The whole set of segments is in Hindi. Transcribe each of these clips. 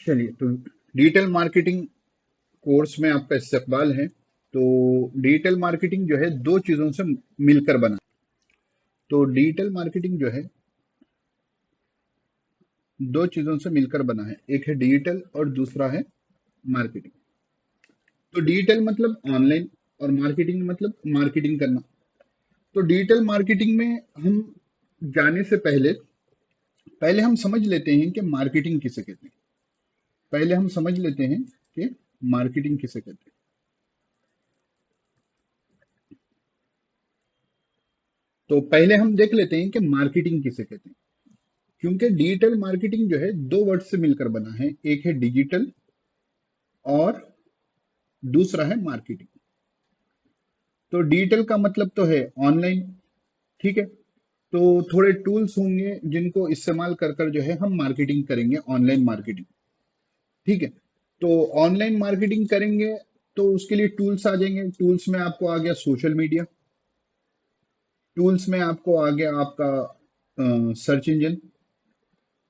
चलिए, तो डिजिटल मार्केटिंग कोर्स में आपका इस्तकबाल है। तो डिजिटल मार्केटिंग जो है दो चीजों से मिलकर बना। तो डिजिटल मार्केटिंग जो है दो चीजों से मिलकर बना है, एक है डिजिटल और दूसरा है मार्केटिंग। तो डिजिटल मतलब ऑनलाइन और मार्केटिंग मतलब मार्केटिंग करना। तो डिजिटल मार्केटिंग में हम जाने से पहले पहले हम समझ लेते हैं कि मार्केटिंग किसे कहते हैं। पहले हम समझ लेते हैं कि मार्केटिंग किसे कहते हैं। तो पहले हम देख लेते हैं कि मार्केटिंग किसे कहते हैं, क्योंकि डिजिटल मार्केटिंग जो है दो वर्ड से मिलकर बना है, एक है डिजिटल और दूसरा है मार्केटिंग। तो डिजिटल का मतलब तो है ऑनलाइन, ठीक है। तो थोड़े टूल्स होंगे जिनको इस्तेमाल कर कर जो है हम मार्केटिंग करेंगे, ऑनलाइन मार्केटिंग, ठीक है। तो ऑनलाइन मार्केटिंग करेंगे तो उसके लिए टूल्स आ जाएंगे। टूल्स में आपको आ गया सोशल मीडिया, टूल्स में आपको आ गया आपका सर्च इंजन,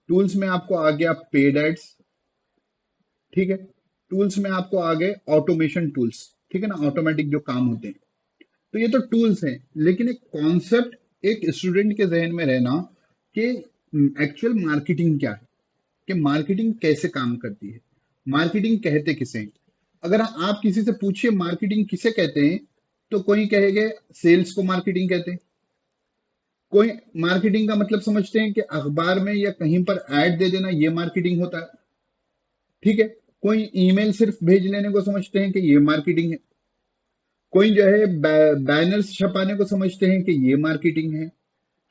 टूल्स में आपको आ गया पेड एड्स, ठीक है। टूल्स में आपको आ गए ऑटोमेशन टूल्स, ठीक है ना, ऑटोमेटिक जो काम होते हैं। तो ये तो टूल्स हैं, लेकिन एक कॉन्सेप्ट एक स्टूडेंट के जहन में रहना कि एक्चुअल मार्केटिंग क्या है, कि मार्केटिंग कैसे काम करती है, मार्केटिंग कहते किसे हैं। अगर आप किसी से पूछिए मार्केटिंग किसे कहते हैं, तो कोई कहेंगे सेल्स को मार्केटिंग कहते हैं, कोई मार्केटिंग का मतलब समझते हैं कि अखबार में या कहीं पर ऐड दे देना, ये मार्केटिंग होता है, ठीक है। कोई ईमेल सिर्फ भेज लेने को समझते हैं कि ये मार्केटिंग है, कोई जो है बैनर्स छपाने को समझते हैं कि ये मार्केटिंग है।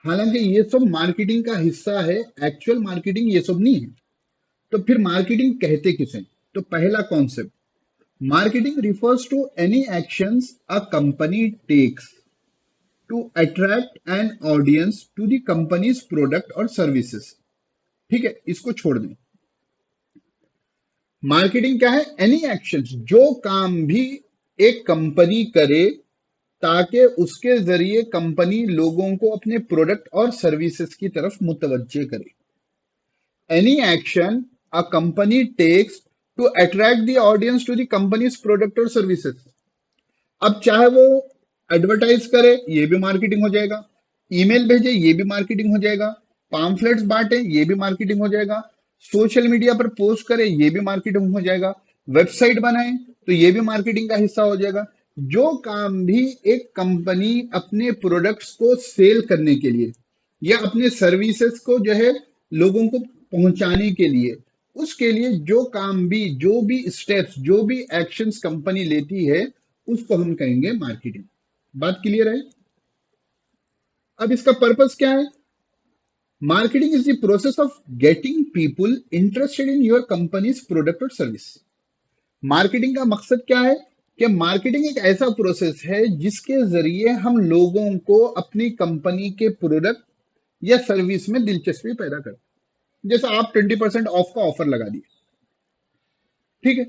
हालांकि ये सब मार्केटिंग का हिस्सा है, एक्चुअल मार्केटिंग ये सब नहीं है। तो फिर मार्केटिंग कहते किसे? तो पहला concept, marketing refers to any actions a company takes to attract an audience to the company's product और सर्विसेज, ठीक है, इसको छोड़ दें। मार्केटिंग क्या है? एनी एक्शंस, जो काम भी एक कंपनी करे ताकि उसके जरिए कंपनी लोगों को अपने प्रोडक्ट और सर्विसेज की तरफ मुतवज्जे करे। Any action a company takes to attract the audience to the company's product और सर्विसेज। अब चाहे वो एडवर्टाइज करे, ये भी मार्केटिंग हो जाएगा, ईमेल भेजे, ये भी मार्केटिंग हो जाएगा, पाम्फलेट्स बांटे, ये भी मार्केटिंग हो जाएगा, सोशल मीडिया पर पोस्ट करे, ये भी मार्केटिंग हो जाएगा, वेबसाइट बनाए तो ये भी मार्केटिंग का हिस्सा हो जाएगा। जो काम भी एक कंपनी अपने प्रोडक्ट्स को सेल करने के लिए या अपने सर्विसेज को जो है लोगों को पहुंचाने के लिए, उसके लिए जो काम भी, जो भी स्टेप्स, जो भी एक्शंस कंपनी लेती है, उसको हम कहेंगे मार्केटिंग। बात क्लियर है? अब इसका पर्पस क्या है? Marketing is the process of getting people interested in your companies product और सर्विस। मार्केटिंग का मकसद क्या है? कि मार्केटिंग एक ऐसा प्रोसेस है जिसके जरिए हम लोगों को अपनी कंपनी के प्रोडक्ट या सर्विस में दिलचस्पी पैदा करते हैं। जैसे आप 20% ऑफ का ऑफर लगा दिए, ठीक है।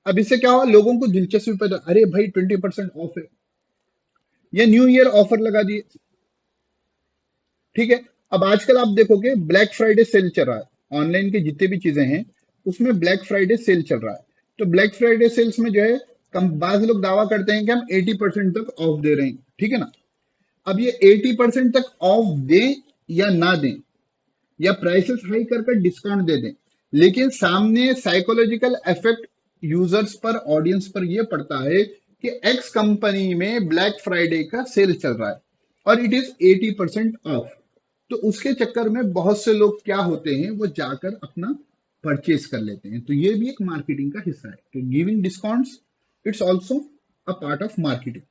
अब इससे क्या हुआ? लोगों को दिलचस्पी पैदा, अरे भाई 20% ऑफ है। या न्यू ईयर ऑफर लगा दिए, ठीक है। अब आजकल आप देखोगे ब्लैक फ्राइडे सेल चल रहा है, ऑनलाइन की जितनी भी चीजें हैं उसमें ब्लैक फ्राइडे सेल चल रहा है। तो ब्लैक फ्राइडे सेल्स में जो है कम, बाज लोग दावा करते हैं कि हम 80% तक ऑफ दे रहे हैं, ठीक है ना। अब ये 80% तक ऑफ दें या ना दें, या प्राइसेस हाई कर कर डिस्काउंट दे दें, लेकिन सामने साइकोलॉजिकल इफेक्ट यूजर्स पर, ऑडियंस पर यह पड़ता है कि एक्स कंपनी में ब्लैक फ्राइडे का सेल चल रहा है और इट इज 80% ऑफ। तो उसके चक्कर में बहुत से लोग क्या होते हैं, वो जाकर अपना परचेज कर लेते हैं। तो ये भी एक मार्केटिंग का हिस्सा है। तो giving discounts, it's also a part of marketing.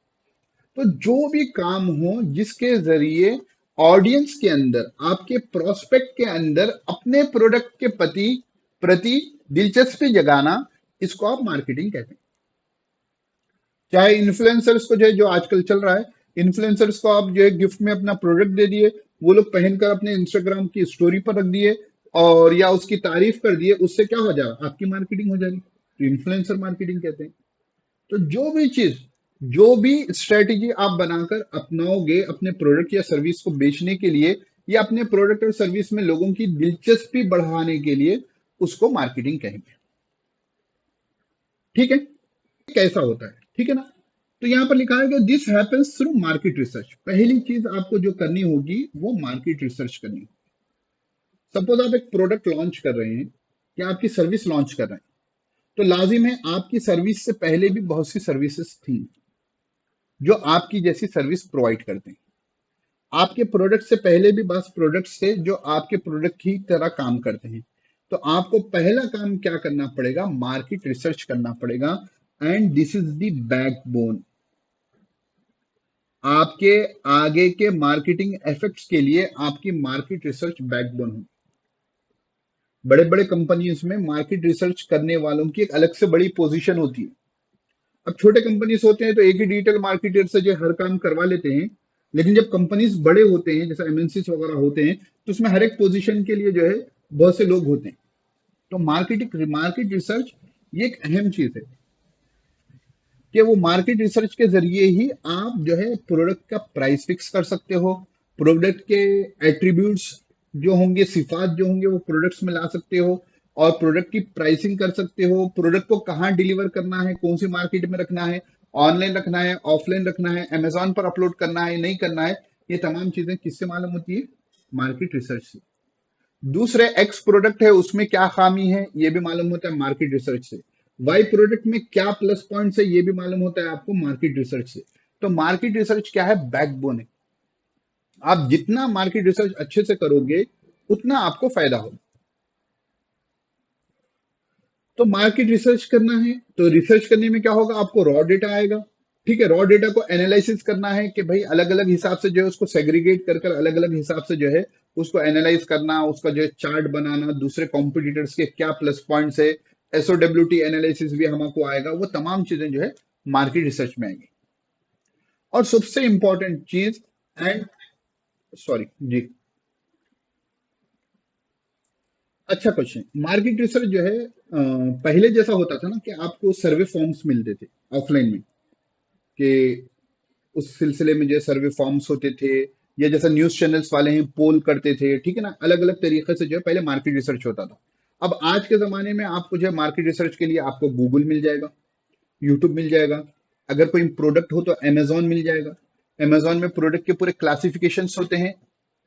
तो जो भी काम हो जिसके जरिए ऑडियंस के अंदर, आपके प्रोस्पेक्ट के अंदर अपने प्रोडक्ट के प्रति प्रति दिलचस्पी जगाना, इसको आप मार्केटिंग कहते हैं। चाहे इन्फ्लुएंसर्स को जो है, जो आजकल चल रहा है, इन्फ्लुएंसर्स को आप जो है गिफ्ट में अपना प्रोडक्ट दे दिए, वो लोग पहनकर अपने इंस्टाग्राम की स्टोरी पर रख दिए और या उसकी तारीफ कर दिए, उससे क्या हो जाएगा? आपकी मार्केटिंग हो जाएगी। तो इन्फ्लुएंसर मार्केटिंग कहते हैं। तो जो भी चीज, जो भी स्ट्रेटेजी आप बनाकर अपनाओगे अपने प्रोडक्ट या सर्विस को बेचने के लिए या अपने प्रोडक्ट और सर्विस में लोगों की दिलचस्पी बढ़ाने के लिए, उसको मार्केटिंग कहेंगे। ठीक है, कैसा होता है, ठीक है ना। तो यहां पर लिखा है कि this happens through market research. पहली चीज आपको जो करनी होगी वो मार्केट रिसर्च करनी होगी। सपोज आप एक प्रोडक्ट लॉन्च कर रहे हैं या आपकी सर्विस लॉन्च कर रहे हैं, तो लाजिम है आपकी सर्विस से पहले भी बहुत सी सर्विसेज थी जो आपकी जैसी सर्विस प्रोवाइड करते हैं। आपके प्रोडक्ट से पहले भी बस प्रोडक्ट्स थे जो आपके प्रोडक्ट की तरह काम करते हैं। तो आपको पहला काम क्या करना पड़ेगा, मार्केट रिसर्च करना पड़ेगा। And this is the backbone आपके आगे के मार्केटिंग एफेक्ट्स के लिए। आपकी मार्केट रिसर्च बैकबोन है। बड़े बड़े कंपनीज में मार्केट रिसर्च करने वालों की एक अलग से बड़ी पोजीशन होती है। अब छोटे कंपनीज होते हैं तो एक ही डिजिटल मार्केटर से जो हर काम करवा लेते हैं, लेकिन जब कंपनीज बड़े होते हैं जैसे एमएनसीज वगैरह होते हैं तो उसमें हर एक पोजीशन के लिए जो है बहुत से लोग होते हैं। तो मार्केट रिसर्च ये एक अहम चीज है कि वो मार्केट रिसर्च के जरिए ही आप जो है प्रोडक्ट का प्राइस फिक्स कर सकते हो, प्रोडक्ट के एट्रीब्यूट्स जो होंगे, सिफात जो होंगे वो प्रोडक्ट्स में ला सकते हो, और प्रोडक्ट की प्राइसिंग कर सकते हो। प्रोडक्ट को कहाँ डिलीवर करना है, कौन सी मार्केट में रखना है, ऑनलाइन रखना है, ऑफलाइन रखना है, अमेजोन पर अपलोड करना है, नहीं करना है, ये तमाम चीजें किससे मालूम होती है, मार्केट रिसर्च से। दूसरे एक्स प्रोडक्ट है उसमें क्या खामी है ये भी मालूम होता है मार्केट रिसर्च से। वाई प्रोडक्ट में क्या प्लस पॉइंट्स है ये भी मालूम होता है आपको मार्केट रिसर्च से। तो मार्केट रिसर्च क्या है, बैकबोन है। आप जितना मार्केट रिसर्च अच्छे से करोगे उतना आपको फायदा होगा। तो मार्केट रिसर्च करना है तो रिसर्च करने में क्या होगा, आपको रॉ डेटा आएगा। ठीक है, रॉ डेटा को एनालिसिस करना है कि भाई अलग अलग हिसाब से जो है उसको सेग्रीगेट कर अलग अलग हिसाब से जो है उसको एनालाइज करना, उसका जो है चार्ट बनाना, दूसरे कॉम्पिटिटर्स के क्या प्लस पॉइंट्स है, एसओडब्ल्यूटी एनालिसिस भी हमको आएगा। वो तमाम चीजें जो है मार्केट रिसर्च में आएंगी। और सबसे इंपॉर्टेंट चीज, एंड सॉरी जी, अच्छा क्वेश्चन। मार्केट रिसर्च जो है पहले जैसा होता था ना कि आपको सर्वे फॉर्म्स मिलते थे ऑफलाइन में, कि उस सिलसिले में जो सर्वे फॉर्म्स होते थे, या जैसा न्यूज चैनल्स वाले हैं पोल करते थे, ठीक है ना, अलग अलग तरीके से जो है पहले मार्केट रिसर्च होता था। अब आज के जमाने में आपको जो है मार्केट रिसर्च के लिए आपको गूगल मिल जाएगा, यूट्यूब मिल जाएगा, अगर कोई प्रोडक्ट हो तो अमेजोन मिल जाएगा। अमेजोन में प्रोडक्ट के पूरे क्लासिफिकेशन होते हैं,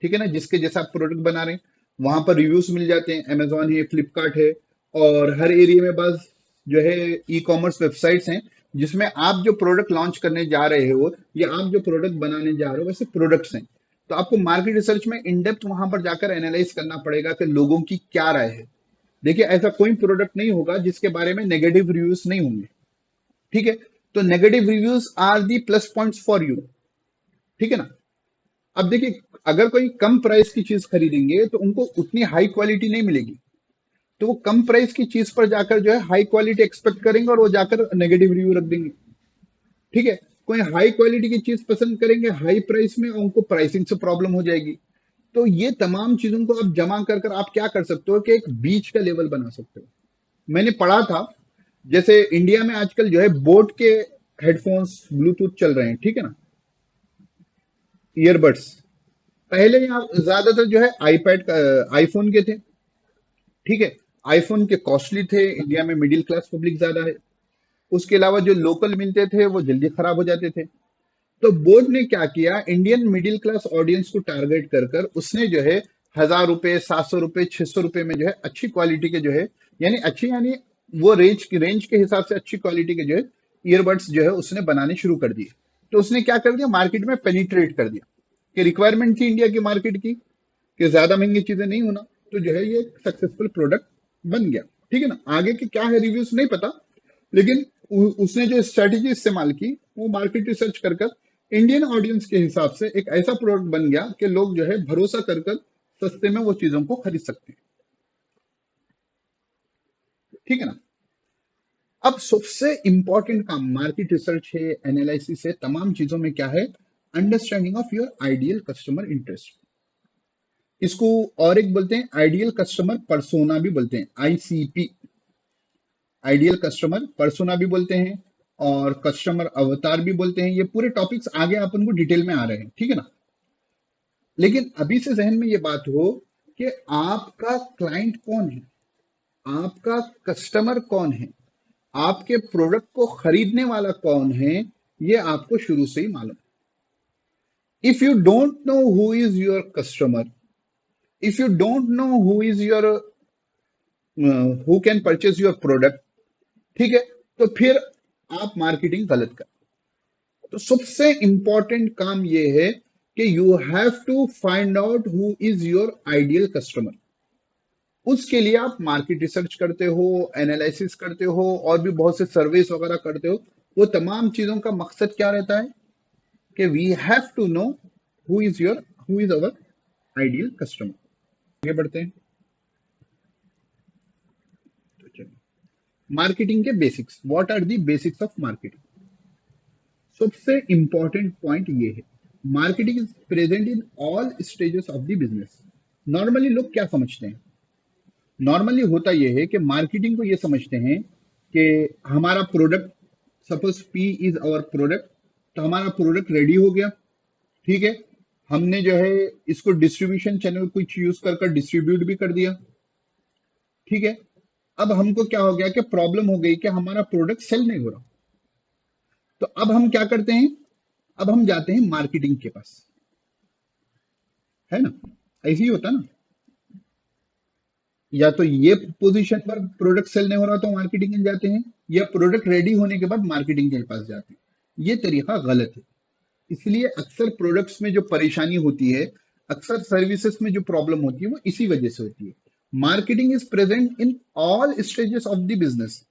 ठीक है ना, जिसके जैसा आप प्रोडक्ट बना रहे हैं वहां पर रिव्यूज मिल जाते हैं। अमेजोन है, फ्लिपकार्ट है, और हर एरिया में बस जो है ई कॉमर्स वेबसाइट्स हैं जिसमें आप जो प्रोडक्ट लॉन्च करने जा रहे हो या आप जो प्रोडक्ट बनाने जा रहे हो वैसे प्रोडक्ट्स हैं। तो आपको मार्केट रिसर्च में इन डेप्थ वहां पर जाकर एनालाइज करना पड़ेगा कि लोगों की क्या राय है। देखिए, ऐसा कोई प्रोडक्ट नहीं होगा जिसके बारे में नेगेटिव रिव्यूज नहीं होंगे, ठीक है। तो negative reviews are the plus points for you, ठीक है ना। अब देखिए, अगर कोई कम प्राइस की चीज खरीदेंगे तो उनको उतनी हाई क्वालिटी नहीं मिलेगी, तो वो कम प्राइस की चीज पर जाकर जो है हाई क्वालिटी एक्सपेक्ट करेंगे और वो जाकर नेगेटिव रिव्यू रख देंगे, ठीक है। कोई हाई क्वालिटी की चीज पसंद करेंगे हाई प्राइस में और उनको प्राइसिंग से प्रॉब्लम हो जाएगी। तो ये तमाम चीजों को आप जमा कर कर आप क्या कर सकते हो कि एक बीच का लेवल बना सकते हो। मैंने पढ़ा था, जैसे इंडिया में आजकल जो है बोट के हेडफोन्स ब्लूटूथ चल रहे हैं, ठीक है ना, ईयरबड्स। पहले यहाँ ज्यादातर जो है आईपैड आईफोन के थे, ठीक है। आईफोन के कॉस्टली थे, इंडिया में मिडिल क्लास पब्लिक ज्यादा है। उसके अलावा जो लोकल मिलते थे वो जल्दी खराब हो जाते थे। तो बोर्ड ने क्या किया, इंडियन मिडिल क्लास ऑडियंस को टारगेट कर कर उसने जो है 1000 रुपए, 700 रुपए, 600 रुपए में जो है अच्छी क्वालिटी के जो है, यानी अच्छी यानी वो रेंज के हिसाब से अच्छी क्वालिटी के जो है ईयरबड्स जो है उसने बनाने शुरू कर दिए। तो उसने क्या कर दिया, मार्केट में पेनिट्रेट कर दिया। कि रिक्वायरमेंट थी इंडिया की मार्केट की कि ज्यादा महंगी चीजें नहीं होना, तो जो है ये सक्सेसफुल प्रोडक्ट बन गया, ठीक है ना। आगे के क्या है रिव्यूज नहीं पता, लेकिन उसने जो स्ट्रेटेजी इस्तेमाल की वो मार्केट रिसर्च कर कर इंडियन ऑडियंस के हिसाब से एक ऐसा प्रोडक्ट बन गया कि लोग जो है भरोसा कर कर सस्ते में वो चीजों को खरीद सकते हैं, ठीक है ना। अब सबसे इंपॉर्टेंट काम मार्केट रिसर्च है, एनालिसिस है, तमाम चीजों में क्या है, understanding of your ideal customer interest. इसको और एक बोलते हैं आइडियल कस्टमर पर्सोना भी बोलते हैं, आईसीपी, आइडियल कस्टमर पर्सोना भी बोलते हैं, और कस्टमर अवतार भी बोलते हैं। ये पूरे टॉपिक्स आगे अपन को डिटेल में आ रहे हैं, ठीक है ना। लेकिन अभी से जहन में ये बात हो कि आपका क्लाइंट कौन है, आपका कस्टमर कौन है, आपके प्रोडक्ट को खरीदने वाला कौन है, ये आपको शुरू से ही मालूम। If you don't know who is your customer, if you don't know who is your who can purchase your product, ठीक है, तो फिर आप मार्केटिंग गलत कर। तो सबसे इंपॉर्टेंट काम ये है कि you have to find out who is your ideal customer. उसके लिए आप मार्केट रिसर्च करते हो, एनालिसिस करते हो, और भी बहुत से सर्वेस वगैरह करते हो। वो तमाम चीजों का मकसद क्या रहता है कि we have to know who is our ideal customer. आगे बढ़ते हैं। तो चलिए, मार्केटिंग के basics, what are the basics of marketing. सबसे इंपॉर्टेंट पॉइंट ये है, marketing is present in all stages of the business. Normally लोग क्या समझते हैं, नॉर्मली होता यह है कि मार्केटिंग को ये समझते हैं कि हमारा product, suppose P is our product, तो हमारा प्रोडक्ट रेडी हो गया, ठीक है, हमने जो है इसको डिस्ट्रीब्यूशन चैनल कुछ यूज कर डिस्ट्रीब्यूट भी कर दिया, ठीक है। अब हमको क्या हो गया कि प्रॉब्लम हो गई कि हमारा प्रोडक्ट सेल नहीं हो रहा। तो अब हम क्या करते हैं, अब हम जाते हैं मार्केटिंग के पास, है ना, ऐसे ही होता ना। या तो ये पोजीशन पर प्रोडक्ट सेल नहीं हो रहा तो मार्केटिंग में जाते हैं, या प्रोडक्ट रेडी होने के बाद मार्केटिंग के पास जाते हैं। ये तरीका गलत है। इसलिए अक्सर प्रोडक्ट्स में जो परेशानी होती है, अक्सर सर्विसेज में जो प्रॉब्लम होती है, वो इसी वजह से होती है। Marketing is present in all stages of the business.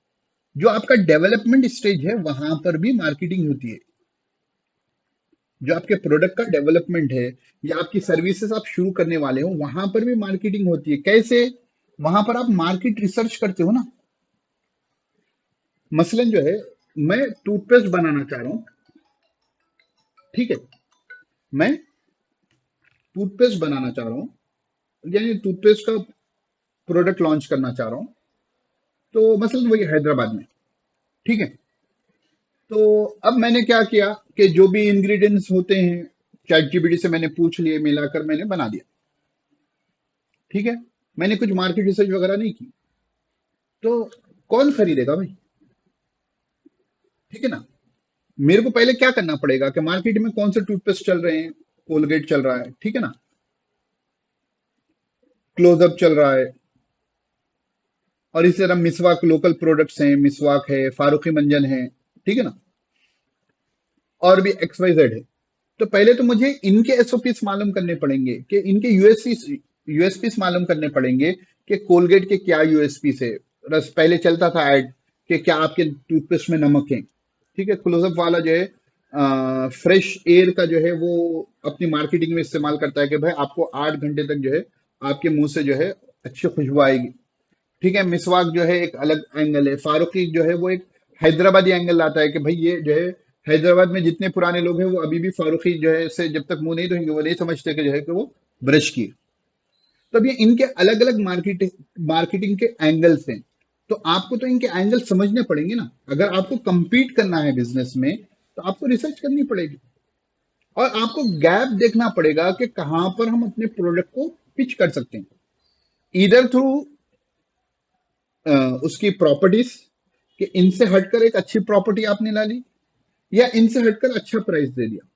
जो आपका डेवलपमेंट स्टेज है वहां पर भी मार्केटिंग होती है। जो आपके प्रोडक्ट का डेवलपमेंट है या आपकी सर्विसेज आप शुरू करने वाले हो, वहां पर भी मार्केटिंग होती है। कैसे? वहां पर आप मार्केट रिसर्च करते हो ना। मसलन जो है, मैं टूथपेस्ट बनाना चाह रहा हूं, ठीक है, मैं टूथपेस्ट बनाना चाह रहा हूं, यानी टूथपेस्ट का प्रोडक्ट लॉन्च करना चाह रहा हूं। तो मसलन वही हैदराबाद में, ठीक है। तो अब मैंने क्या किया कि जो भी इंग्रेडिएंट्स होते हैं, चैट जीपीटी से मैंने पूछ लिए, मिलाकर मैंने बना दिया, ठीक है। मैंने कुछ मार्केट रिसर्च वगैरह नहीं की। तो कौन खरीदेगा भाई, ठीक है ना। मेरे को पहले क्या करना पड़ेगा कि मार्केट में कौन से टूथपेस्ट चल रहे हैं, कोलगेट चल रहा है, ठीक है ना, क्लोजअप चल रहा है, और इसी तरह मिसवाक लोकल प्रोडक्ट्स हैं, मिसवाक है, फारूकी मंजन है, ठीक है ना, और भी एक्स वाई जेड है। तो पहले तो मुझे इनके एसओपीस मालूम करने पड़ेंगे कि इनके यूएसपीस मालूम करने पड़ेंगे कि कोलगेट के क्या यूएसपीस है। रस पहले चलता था ऐड कि क्या आपके टूथपेस्ट में नमक है, ठीक है। क्लोजअप वाला जो है फ्रेश एयर का जो है वो अपनी मार्केटिंग में इस्तेमाल करता है कि भाई आपको 8 घंटे तक जो है आपके मुंह से जो है अच्छी खुशबू आएगी, ठीक है। मिसवाक जो है एक अलग एंगल है। फारूकी जो है वो एक हैदराबादी एंगल लाता है कि भाई ये जो है हैदराबाद में जितने पुराने लोग हैं वो अभी भी फारूकी जो है से जब तक मुंह नहीं धोएंगे वो नहीं समझते कि जो है कि वो ब्रश किए। तो अब ये इनके अलग अलग मार्केटिंग के एंगल्स हैं। तो आपको तो इनके एंगल समझने पड़ेंगे ना। अगर आपको compete करना है बिजनेस में तो आपको रिसर्च करनी पड़ेगी, और आपको गैप देखना पड़ेगा कि कहां पर हम अपने प्रोडक्ट को पिच कर सकते हैं। इधर थ्रू उसकी प्रॉपर्टीज, कि इनसे हटकर एक अच्छी प्रॉपर्टी आपने ला ली, या इनसे हटकर अच्छा प्राइस दे दिया,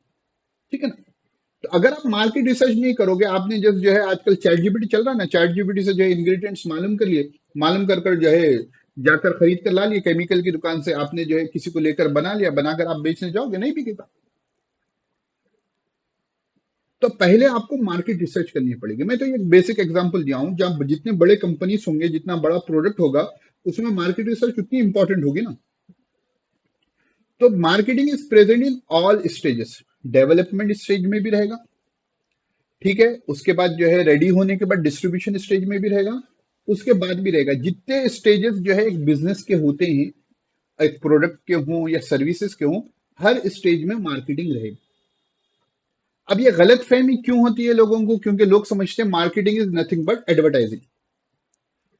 ठीक है ना। तो अगर आप मार्केट रिसर्च नहीं करोगे, आपने जब जो है आजकल चैट जीपीटी चल रहा है ना, चैट जीपीटी से जो है इंग्रेडिएंट्स मालूम कर लिए, मालूम कर जो है जाकर खरीद कर ला लिए केमिकल की दुकान से, आपने जो है किसी को लेकर बना लिया, बनाकर आप बेचने जाओगे, नहीं बिकेगा। तो पहले आपको मार्केट रिसर्च करनी पड़ेगी। मैं तो ये बेसिक एग्जांपल दिया हूं, जहां जितने बड़े कंपनीज होंगे, जितना बड़ा प्रोडक्ट होगा, उसमें मार्केट रिसर्च उतनी इंपॉर्टेंट होगी ना। तो marketing is present in all stages. Development stage में भी रहेगा, ठीक है, उसके बाद जो है रेडी होने के बाद डिस्ट्रीब्यूशन स्टेज में भी रहेगा, उसके बाद भी रहेगा। जितने स्टेजेस जो है एक बिजनेस के होते हैं, एक प्रोडक्ट के हों या सर्विसेज के हों, हर स्टेज में मार्केटिंग रहेगी। अब ये गलत फहमी क्यों होती है लोगों को? क्योंकि लोग समझते हैं marketing is nothing but advertising,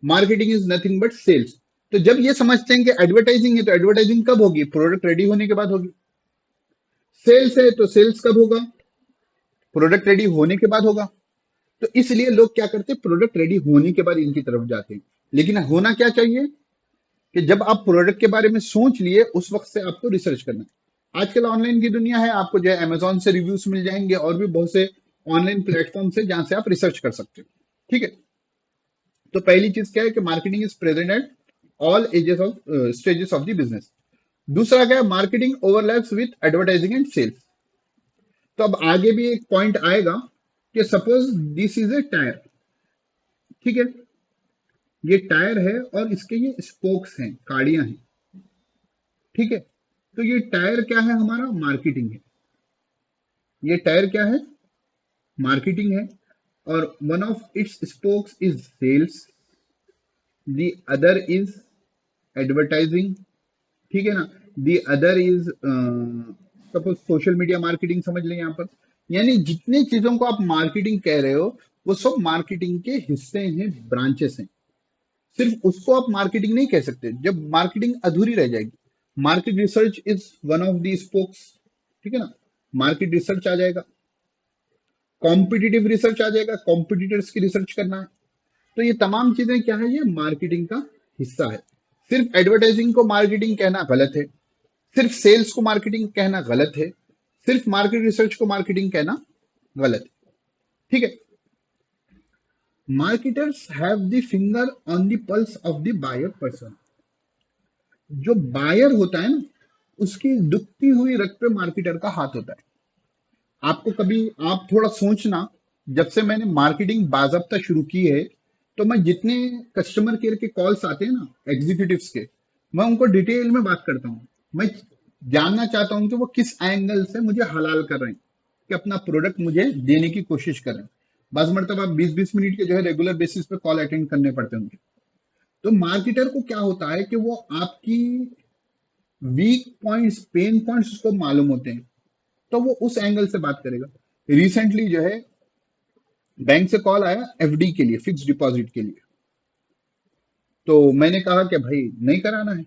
marketing is nothing but sales. तो जब ये समझते हैं कि एडवर्टाइजिंग है, तो एडवर्टाइजिंग कब होगी? प्रोडक्ट रेडी होने के बाद होगी। सेल्स है तो सेल्स कब होगा? प्रोडक्ट रेडी होने के बाद होगा। तो इसलिए लोग क्या करते हैं, प्रोडक्ट रेडी होने के बाद इनकी तरफ जाते हैं। लेकिन होना क्या चाहिए कि जब आप प्रोडक्ट के बारे में सोच लिए उस वक्त से आपको रिसर्च करना है। आजकल ऑनलाइन की दुनिया है, आपको जो है अमेजोन से रिव्यूज मिल जाएंगे और भी बहुत से ऑनलाइन प्लेटफॉर्म से जहां से आप रिसर्च कर सकते हो। ठीक है, तो पहली चीज क्या है कि marketing is present at all ages of stages of the business. दूसरा क्या है, marketing overlaps with advertising and sales. तो अब आगे भी एक पॉइंट आएगा कि suppose this is a tyre. ठीक है, ये टायर है और इसके ये स्पोक्स हैं, काड़ियां हैं। ठीक है, तो ये टायर क्या है, हमारा मार्केटिंग है। ये टायर क्या है, मार्केटिंग है। और one of its spokes is sales, the other is advertising. ठीक है ना, the other is suppose social media marketing समझ लें यहाँ पर। यानी जितने चीजों को आप मार्केटिंग कह रहे हो वो सब मार्केटिंग के हिस्से हैं, ब्रांचेस हैं। सिर्फ उसको आप मार्केटिंग नहीं कह सकते, जब मार्केटिंग अधूरी रह जाएगी। Market research is one of the spokes. ठीक है ना, मार्केट रिसर्च आ जाएगा, कॉम्पिटिटिव रिसर्च आ जाएगा, कॉम्पिटिटर्स की रिसर्च करना है। तो ये तमाम चीजें क्या है, ये मार्केटिंग का हिस्सा है। सिर्फ एडवर्टाइजिंग को मार्केटिंग कहना गलत है, सिर्फ सेल्स को मार्केटिंग कहना गलत है, सिर्फ मार्केट रिसर्च को मार्केटिंग कहना गलत है। ठीक है, marketers have the finger on the pulse of the buyer person. जो बायर होता है ना, उसकी दुखती हुई रग पे मार्केटर का हाथ होता है। आपको कभी, आप थोड़ा सोचना, जब से मैंने मार्केटिंग बाजाबता शुरू की है, तो मैं जितने कस्टमर केयर के कॉल्स आते हैं ना एग्जीक्यूटिव्स के, मैं उनको डिटेल में बात करता हूँ। मैं जानना चाहता हूँ कि वो किस एंगल से मुझे हलाल कर रहे हैं, कि अपना प्रोडक्ट मुझे देने की कोशिश कर रहे हैं। बस मतलब आप 20-20 मिनट के जो है रेगुलर बेसिस पे कॉल अटेंड करने पड़ते हैं उनके। तो मार्केटर को क्या होता है कि वो आपकी वीक पॉइंट्स, पेन पॉइंट्स उसको मालूम होते हैं, तो वो उस एंगल से बात करेगा। रिसेंटली जो है बैंक से कॉल आया एफडी के लिए, फिक्स डिपॉजिट के लिए। तो मैंने कहा कि भाई नहीं कराना है।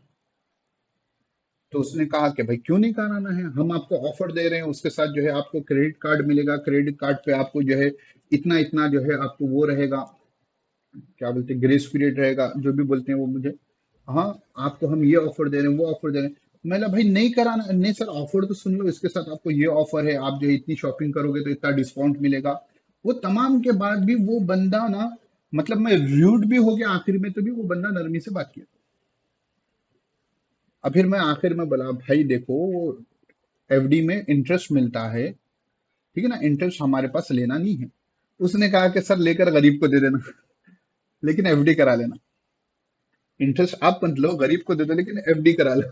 तो उसने कहा कि भाई क्यों नहीं कराना है, हम आपको ऑफर दे रहे हैं, उसके साथ जो है आपको क्रेडिट कार्ड मिलेगा, क्रेडिट कार्ड पे आपको जो है इतना इतना जो है आपको वो रहेगा, क्या बोलते हैं, ग्रेस पीरियड रहेगा, जो भी बोलते हैं वो मुझे। हाँ, आपको हम ये ऑफर दे रहे हैं, वो ऑफर दे रहे हैं। मैंने भाई नहीं कराना, नहीं सर ऑफर तो सुन लो, इसके साथ आपको ये ऑफर है, आप जो है इतनी शॉपिंग करोगे तो इतना डिस्काउंट मिलेगा। वो तमाम के बाद भी वो बंदा ना, मतलब मैं रूड भी हो गया आखिर में, तो भी वो बंदा नरमी से बात किया। अब फिर मैं आखिर में बोला भाई देखो, एफडी में इंटरेस्ट मिलता है, ठीक है ना, इंटरेस्ट हमारे पास लेना नहीं है। उसने कहा कि सर लेकर गरीब को दे देना, लेकिन एफडी करा लेना। इंटरेस्ट आप मत लो, गरीब को दे दो, लेकिन एफडी करा लो।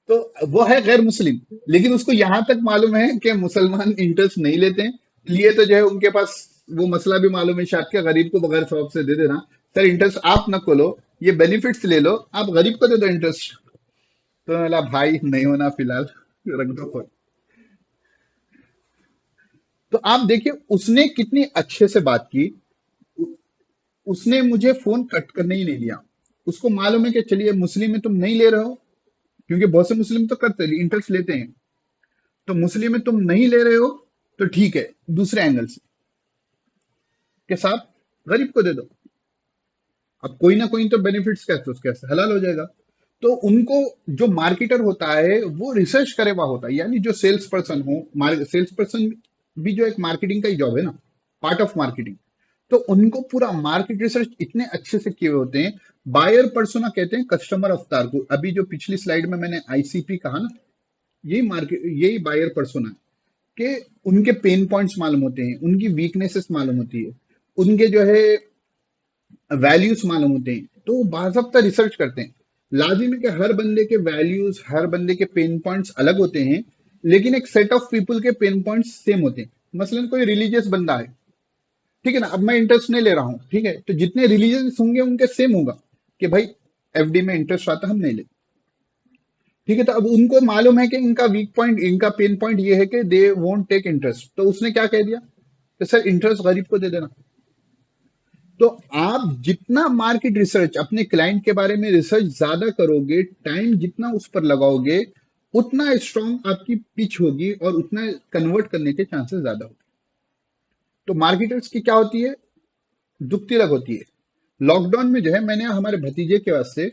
तो वो है गैर मुस्लिम, लेकिन उसको यहां तक मालूम है कि मुसलमान इंटरेस्ट नहीं लेते हैं, लिए तो जो है उनके पास वो मसला भी मालूम है शायद, के गरीब को बगैर सवाब से दे देना। सर इंटरेस्ट आप न खोलो, ये बेनिफिट्स ले लो, आप गरीब को दे दो इंटरेस्ट। तो बोला भाई नहीं होना फिलहाल, रख दो फोन। तो आप देखिए उसने कितनी अच्छे से बात की। उ- उसने मुझे फोन कट करने ही नहीं दिया। उसको मालूम है कि चलिए मुस्लिम में तुम नहीं ले रहे हो, क्योंकि बहुत से मुस्लिम तो करते इंटरेस्ट लेते हैं, तो मुस्लिम में तुम नहीं ले रहे हो, तो ठीक है, दूसरे एंगल से के साथ गरीब को दे दो। अब कोई ना कोई तो बेनिफिट्स कैसे उसके से हलाल हो जाएगा। तो उनको, जो मार्केटर होता है वो रिसर्च करे हुआ होता है, यानी जो सेल्स पर्सन हो, सेल्स पर्सन भी जो एक मार्केटिंग का ही जॉब है ना, पार्ट ऑफ मार्केटिंग। तो उनको पूरा मार्केट रिसर्च इतने अच्छे से किए होते हैं। बायर पर्सोना कहते हैं कस्टमर अवतार को। अभी जो पिछली स्लाइड में मैंने आईसीपी कहा ना, यही मार्केट, यही बायर पर्सोना है, कि उनके पेन पॉइंट्स मालूम होते हैं, उनकी वीकनेसेस मालूम होती है, उनके जो है वैल्यूज मालूम होते हैं, तो वो बाज़ाब्ता रिसर्च करते हैं। लाजिम है कि हर बंदे के वैल्यूज, हर बंदे के पेन पॉइंट्स अलग होते हैं, लेकिन एक सेट ऑफ पीपल के पेन पॉइंट्स सेम होते हैं। मसलन कोई रिलीजियस बंदा है, ठीक है ना, अब मैं इंटरेस्ट नहीं ले रहा हूं, ठीक है, तो जितने रिलीजियस होंगे उनके सेम होगा कि भाई एफडी में इंटरेस्ट आता हम नहीं ले। ठीक है, तो अब उनको मालूम है कि इनका वीक पॉइंट, इनका पेन पॉइंट ये है कि दे वोंट टेक इंटरेस्ट, तो उसने क्या कह दिया कि सर इंटरेस्ट गरीब को दे देना। तो आप जितना मार्केट रिसर्च अपने क्लाइंट के बारे में रिसर्च ज्यादा करोगे, टाइम जितना उस पर लगाओगे, उतना स्ट्रांग आपकी पिच होगी और उतना कन्वर्ट करने के चांसेस ज्यादा होते हैं। तो मार्केटर्स की क्या होती है, दुख तिलक होती है। लॉकडाउन में जो है मैंने हमारे भतीजे के वास्ते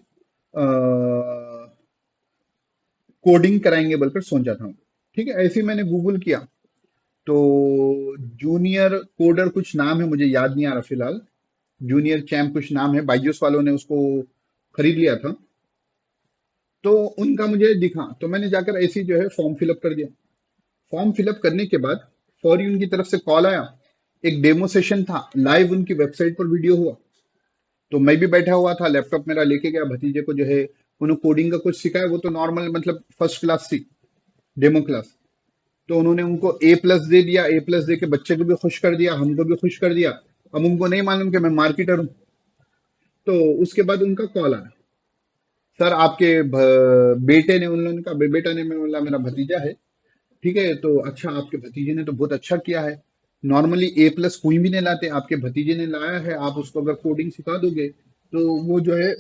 कोडिंग कराएंगे बोलकर सोचा था। ठीक है, ऐसे ही मैंने गूगल किया तो जूनियर कोडर कुछ नाम है, मुझे याद नहीं आ रहा फिलहाल, जूनियर चैम्प कुछ नाम है, बायजूस वालों ने उसको खरीद लिया था। तो उनका मुझे दिखा तो मैंने जाकर ऐसे ही जो है फॉर्म फिलअप कर दिया। फॉर्म फिलअप करने के बाद फौरी उनकी तरफ से कॉल आया, एक डेमो सेशन था, लाइव उनकी वेबसाइट पर वीडियो हुआ। तो मैं भी बैठा हुआ था, लैपटॉप मेरा लेके गया, भतीजे को जो है उन्होंने कोडिंग का कुछ सिखाया, वो तो नॉर्मल मतलब फर्स्ट क्लास थी, डेमो क्लास। तो उन्होंने उनको A+ दे दिया, A+ दे के बच्चे को भी खुश कर दिया, हमको भी खुश कर दिया। अब उनको नहीं मालूम कि मैं मार्केटर हूँ। तो उसके बाद उनका कॉल आया, सर आपके बेटे ने, उन्होंने कहा बेटा ने, मैं बोला मेरा भतीजा है। ठीक है, तो अच्छा आपके भतीजे ने तो बहुत अच्छा किया है, नॉर्मली A+ कोई भी नहीं लाते, आपके भतीजे ने लाया है, आप उसको अगर कोडिंग सिखा दोगे तो वो जो है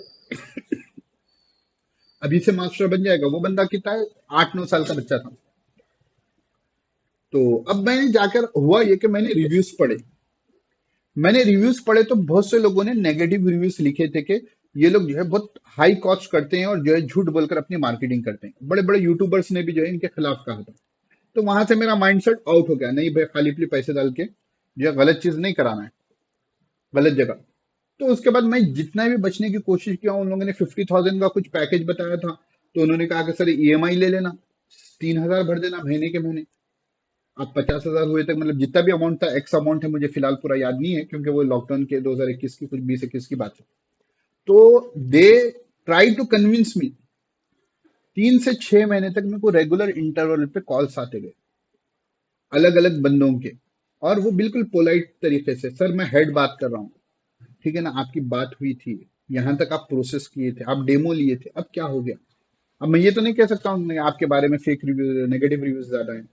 अभी से मास्टर बन जाएगा। वो बंदा कितना है, 8-9 साल का बच्चा था। तो अब मैंने जाकर हुआ ये कि मैंने रिव्यूज पढ़े तो बहुत से लोगों ने नेगेटिव रिव्यूज लिखे थे कि ये लोग जो है बहुत हाई कॉस्ट करते हैं और जो है झूठ बोलकर अपनी मार्केटिंग करते हैं। बड़े बड़े यूट्यूबर्स ने भी जो है इनके खिलाफ कहा था। तो वहां से मेरा माइंडसेट आउट हो गया, नहीं भाई खाली पीली पैसे डाल के जो है गलत चीज नहीं कराना है, गलत जगह। तो उसके बाद मैं जितना भी बचने की कोशिश किया, उन लोगों ने 50,000 का कुछ पैकेज बताया था। तो उन्होंने कहा कि सर EMI ले लेना, 3,000 भर देना महीने के महीने। अब 50,000 हुए तक, मतलब जितना भी अमाउंट था, एक्स अमाउंट है, मुझे फिलहाल पूरा याद नहीं है क्योंकि वो लॉकडाउन के 2021 की, कुछ 20-21 की बात है। तो they try to convince me. 3 से 6 महीने तक मेरे को रेगुलर इंटरवल पे कॉल्स आते गए, अलग अलग बंदों के। और वो बिल्कुल पोलाइट तरीके से, सर मैं हेड बात कर रहा हूँ, ठीक है ना, आपकी बात हुई थी, यहाँ तक आप प्रोसेस किए थे, आप डेमो लिए थे, अब क्या हो गया। अब मैं ये तो नहीं कह सकता हूँ नहीं, आपके बारे में फेक रिव्यू, नेगेटिव रिव्यूज ज्यादा है।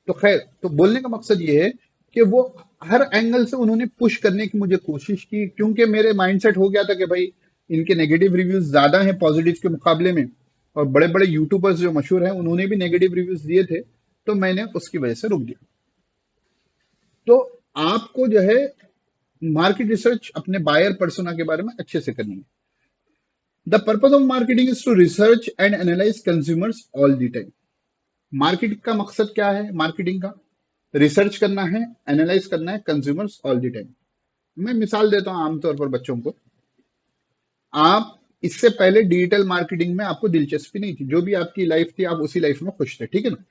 तो खैर, तो बोलने का मकसद ये है कि वो हर एंगल से उन्होंने पुश करने की मुझे कोशिश की, क्योंकि मेरे माइंडसेट हो गया था कि भाई इनके नेगेटिव रिव्यूज ज्यादा हैं पॉजिटिव के मुकाबले में, और बड़े बड़े यूट्यूबर्स जो मशहूर हैं उन्होंने भी नेगेटिव रिव्यूज दिए थे। तो मैंने उसकी वजह से रुक दिया। तो आपको जो है मार्केट रिसर्च अपने बायर पर्सोना के बारे में अच्छे से करनी है। The purpose of marketing is to research and analyse consumers all the time. Market का मकसद क्या है, मार्केटिंग का रिसर्च करना है, एनालाइज करना है कंज्यूमर्स ऑल द टाइम। मैं मिसाल देता हूं आमतौर पर बच्चों को। आप इससे पहले डिजिटल मार्केटिंग में आपको दिलचस्पी नहीं थी, जो भी आपकी लाइफ थी आप उसी लाइफ में खुश थे, ठीक है ना।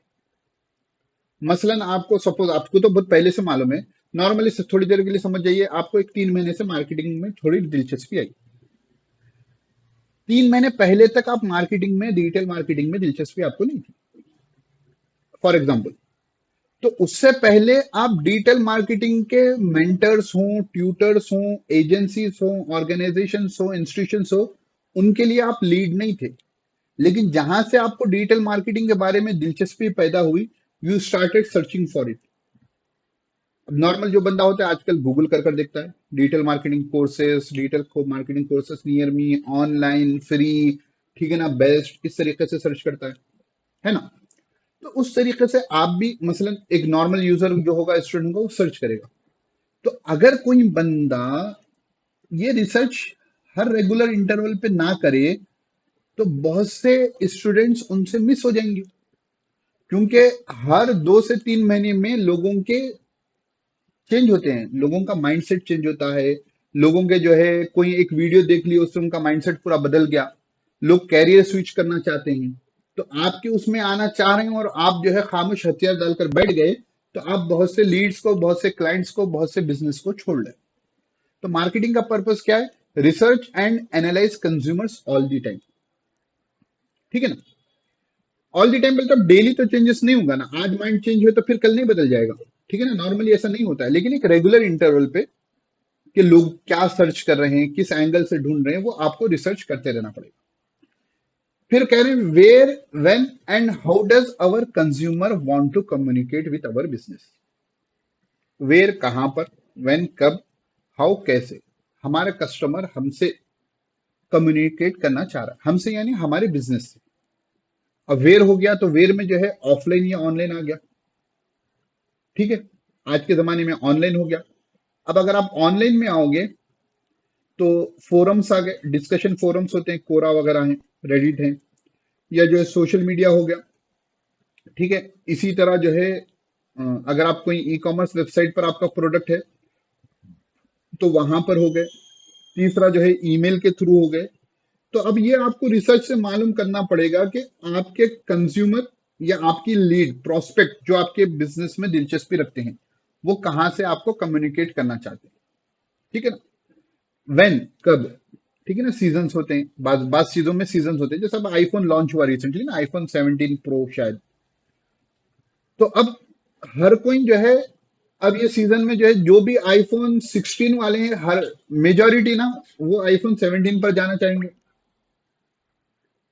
मसलन आपको सपोज, आपको तो बहुत पहले से मालूम है, नॉर्मली थोड़ी देर के लिए समझ जाइए, आपको एक 3 महीने से मार्केटिंग में थोड़ी दिलचस्पी आई। 3 महीने पहले तक आप मार्केटिंग में, डिजिटल मार्केटिंग में दिलचस्पी आपको नहीं थी, फॉर एग्जाम्पल। तो उससे पहले आप डिजिटल मार्केटिंग के मेंटर्स हों, ट्यूटर्स हों, एजेंसीज हों, ऑर्गेनाइजेशंस हों, इंस्टीट्यूशंस हो, उनके लिए आप लीड नहीं थे। लेकिन जहां से आपको डिजिटल मार्केटिंग के बारे में दिलचस्पी पैदा हुई, you started searching for it. अब नॉर्मल जो बंदा होता है आजकल गूगल कर कर देखता है, digital marketing courses, digital marketing courses near me, online, free, ठीक है ना, बेस्ट, इस तरीके से सर्च करता है ना। तो उस तरीके से आप भी मसलन एक नॉर्मल यूजर जो होगा, स्टूडेंट को सर्च करेगा। तो अगर कोई बंदा ये रिसर्च हर रेगुलर इंटरवल पे ना करे, तो बहुत से स्टूडेंट्स उनसे मिस हो जाएंगे, क्योंकि हर 2 से 3 महीने में लोगों के चेंज होते हैं, लोगों का माइंडसेट चेंज होता है। लोगों के जो है, कोई एक वीडियो देख लिया उससे उनका माइंडसेट पूरा बदल गया, लोग कैरियर स्विच करना चाहते हैं। तो आपके उसमें आना चाह रहे हैं और आप जो है खामोश हथियार डालकर बैठ गए, तो आप बहुत से लीड्स को, बहुत से क्लाइंट्स को, बहुत से बिजनेस को छोड़ रहे। तो मार्केटिंग का पर्पस क्या है, research and analyse consumers all the time, ठीक है ना। ऑल द टाइम मतलब डेली तो चेंजेस नहीं होगा ना, आज माइंड चेंज हुए तो फिर कल नहीं बदल जाएगा, ठीक है ना, नॉर्मली ऐसा नहीं होता है। लेकिन एक रेगुलर इंटरवल पे कि लोग क्या सर्च कर रहे हैं, किस एंगल से ढूंढ रहे हैं, वो आपको रिसर्च करते रहना पड़ेगा। फिर कह रहे हैं where, when and how does our consumer want to communicate with our business. Where कहां पर, व्हेन कब, हाउ कैसे, हमारा कस्टमर हमसे कम्युनिकेट करना चाह रहा है, हमसे यानी हमारे बिजनेस से। अब वेयर हो गया तो वेयर में जो है ऑफलाइन या ऑनलाइन आ गया, ठीक है, आज के जमाने में ऑनलाइन हो गया। अब अगर आप ऑनलाइन में आओगे तो फोरम्स आ गए, डिस्कशन फोरम्स होते हैं, कोरा वगैरह हैं, रेडिट है, या जो है सोशल मीडिया हो गया। ठीक है, इसी तरह जो है अगर आप कोई ई कॉमर्स वेबसाइट पर आपका प्रोडक्ट है तो वहां पर हो गए। तीसरा जो है ईमेल के थ्रू हो गए। तो अब ये आपको रिसर्च से मालूम करना पड़ेगा कि आपके कंज्यूमर या आपकी लीड प्रोस्पेक्ट जो आपके बिजनेस में दिलचस्पी रखते हैं वो कहां से आपको कम्युनिकेट करना चाहते हैं। ठीक है ना, व्हेन, कब। ठीक है ना, सीजन्स होते हैं, बाद चीजों में सीजन्स होते हैं। जैसे अब आईफोन लॉन्च हुआ रिसेंटली ना, आईफोन 17 प्रो शायद। तो अब हर कोई जो है, अब ये सीजन में जो है जो भी आईफोन 16 वाले हैं, हर मेजोरिटी ना वो आईफोन 17 पर जाना चाहेंगे।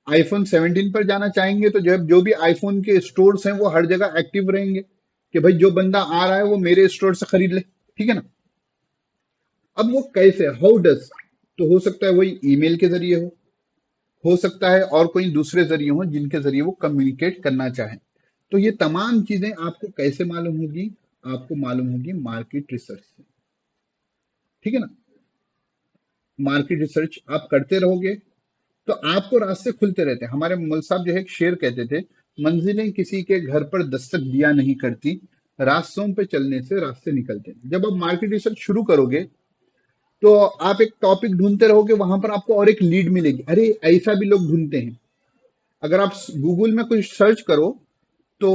आईफोन 17 पर जाना चाहेंगे तो जो भी आईफोन के स्टोर्स हैं वो हर जगह एक्टिव रहेंगे कि भाई जो बंदा आ रहा है वो मेरे स्टोर से खरीद ले। ठीक है ना। अब वो कैसे, हाउ डज, तो हो सकता है वही ईमेल के जरिए हो सकता है और कोई दूसरे जरिए हो जिनके जरिए वो कम्युनिकेट करना चाहे। तो ये तमाम चीजें आपको कैसे मालूम होगी, आपको मालूम होगी मार्केट रिसर्च से। ठीक है ना, मार्केट रिसर्च आप करते रहोगे तो आपको रास्ते खुलते रहते हैं। हमारे मौल साहब जो है एक शेर कहते थे, मंजिलें किसी के घर पर दस्तक दिया नहीं करती, रास्तों पे चलने से रास्ते निकलते हैं। जब आप मार्केट रिसर्च शुरू करोगे तो आप एक टॉपिक ढूंढते रहोगे, वहां पर आपको और एक लीड मिलेगी, अरे ऐसा भी लोग ढूंढते हैं। अगर आप गूगल में कुछ सर्च करो तो